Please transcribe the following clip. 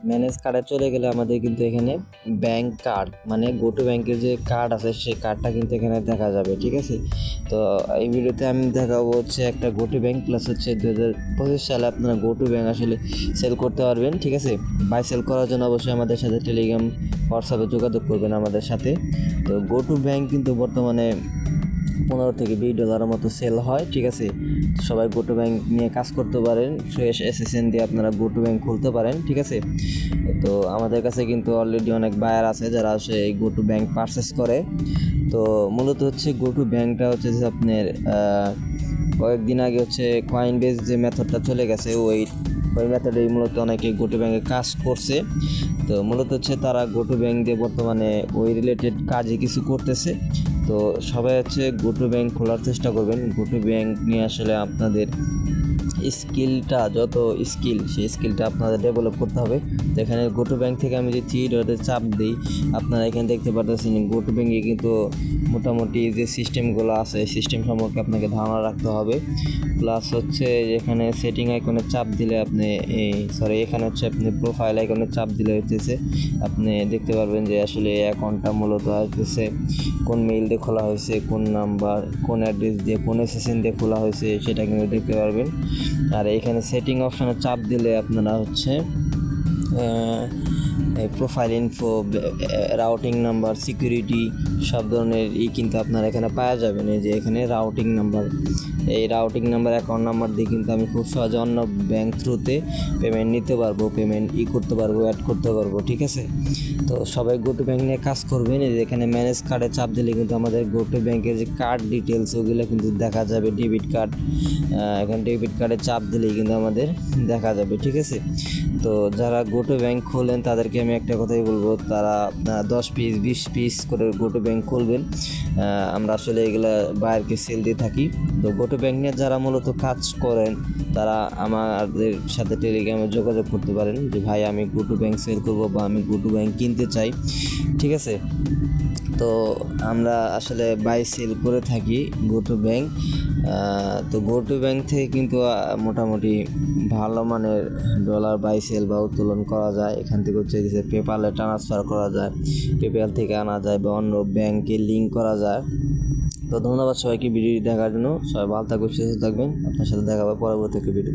Manage কার্ডে চলে গেলে আমাদের কিন্তু এখানে ব্যাংক কার্ড মানে গো টু ব্যাংকের যে কার্ড আছে সেই কার্ডটা কিন্তু এখানে দেখা যাবে। ঠিক আছে, তো এই ভিডিওতে আমি দেখাবো হচ্ছে একটা গো টু ব্যাংক প্লাস হচ্ছে 2025 সালে আপনারা গো টু ব্যাংক আসলে সেল করতে পারবেন। ঠিক আছে, বাই সেল করার জন্য অবশ্যই আমাদের সাথে টেলিগ্রাম হোয়াটসঅ্যাপে যোগাযোগ করবেন আমাদের সাথে। তো গো টু ব্যাংক কিন্তু বর্তমানে $15 থেকে $20 মতো সেল হয়। ঠিক আছে, সবাই গো টু ব্যাংক নিয়ে কাজ করতে পারেন, ফ্রেশ এসএসএন দিয়ে আপনারা গো টু ব্যাংক খুলতে পারেন। ঠিক আছে, তো আমাদের কাছে কিন্তু অলরেডি অনেক বায়ার আছে যারা আসে এই গো টু ব্যাংক পারচেস করে। তো মূলত হচ্ছে গো টু ব্যাংকটা হচ্ছে যে আপনার কয়েকদিন আগে হচ্ছে কয়েনবেস যে মেথডটা চলে গেছে ওই মেথডেই মূলত অনেকে গো টু ব্যাংকে কাজ করছে। তো মূলত হচ্ছে তারা গো টু ব্যাংক দিয়ে বর্তমানে ওই রিলেটেড কাজে কিছু করতেছে। তো সবাই হচ্ছে গো টু ব্যাংক খোলার চেষ্টা করবেন। গো টু ব্যাংক নিয়ে আসলে আপনাদের স্কিলটা যত সেই স্কিলটা আপনাদের ডেভেলপ করতে হবে। তো এখানে গো টু ব্যাংক থেকে আমি যে থ্রি ডটে চাপ দিই, আপনারা এখানে দেখতে পারতেছেন গো টু ব্যাংকে কিন্তু মোটামুটি যে সিস্টেমগুলো আছে সিস্টেম সম্পর্কে আপনাকে ধারণা রাখতে হবে। প্লাস হচ্ছে এখানে সেটিং আইকনে চাপ দিলে আপনি এখানে হচ্ছে আপনি প্রোফাইল আইকনে চাপ দিলে হচ্ছে আপনি দেখতে পারবেন যে আসলে এই অ্যাকাউন্টটা মূলত হচ্ছে কোন মেইল দিয়ে খোলা হয়েছে, কোন নাম্বার, কোন অ্যাড্রেস দিয়ে, কোন এসএসএন দিয়ে খোলা হয়েছে সেটা কিন্তু দেখতে পারবেন। আর এখানে সেটিং অপশানে চাপ দিলে আপনারা হচ্ছে profile info, routing number, security সব ধরনের কিন্তু আপনারা এখানে পাওয়া যাবেন। এই যে এখানে রাউটিং নাম্বার, এই রাউটিং নাম্বার, অ্যাকাউন্ট নাম্বার দিয়ে কিন্তু আমি খুব সহজে অন্য ব্যাংক থ্রুতে পেমেন্ট নিতে পারবো, পেমেন্ট করতে পারবো, অ্যাড করতে পারবো। ঠিক আছে, তো সবাই গো টু ব্যাংক নিয়ে কাজ করবেন। এই যে এখানে ম্যানেজ কার্ডে চাপ দিলে কিন্তু আমাদের গো টু ব্যাংকের যে কার্ড ডিটেলস ওগুলো কিন্তু দেখা যাবে। ডেবিট কার্ড, এখানে ডেবিট কার্ডে চাপ দিলেই কিন্তু আমাদের দেখা যাবে। ঠিক আছে, তো যারা গো টু ব্যাংক খোলেন তাদেরকে আমি একটা কথাই বলবো, তারা 10 পিস 20 পিস করে গো টু ব্যাংক খুলবেন। আমরা আসলে এগুলা বায়ারকে সেল দিয়ে থাকি। তো গো টু ব্যাংক নিয়ে যারা মূলত কাজ করেন তারা আমাদের সাথে টেলিগ্রামে যোগাযোগ করতে পারেন যে ভাই আমি গো টু ব্যাংক সেল করবো বা আমি গো টু ব্যাংক কিনতে চাই। ঠিক আছে, তো আমরা আসলে বাই সেল করে থাকি গো টু ব্যাংক। তো গো টু ব্যাংক থেকে কিন্তু মোটামুটি ভালো মানের ডলার বাই সেল বা উত্তোলন করা যায়। এখান থেকে হচ্ছে পেপ্যালে ট্রান্সফার করা যায়, পেপ্যাল থেকে আনা যায় বা অন্য ব্যাংকে লিঙ্ক করা যায়। তো ধন্যবাদ সবাইকে ভিডিওটি দেখার জন্য। সবাই ভালো থাকবেন, সুস্থ থাকবেন। আপনার সাথে দেখা হবে পরবর্তী ভিডিওতে।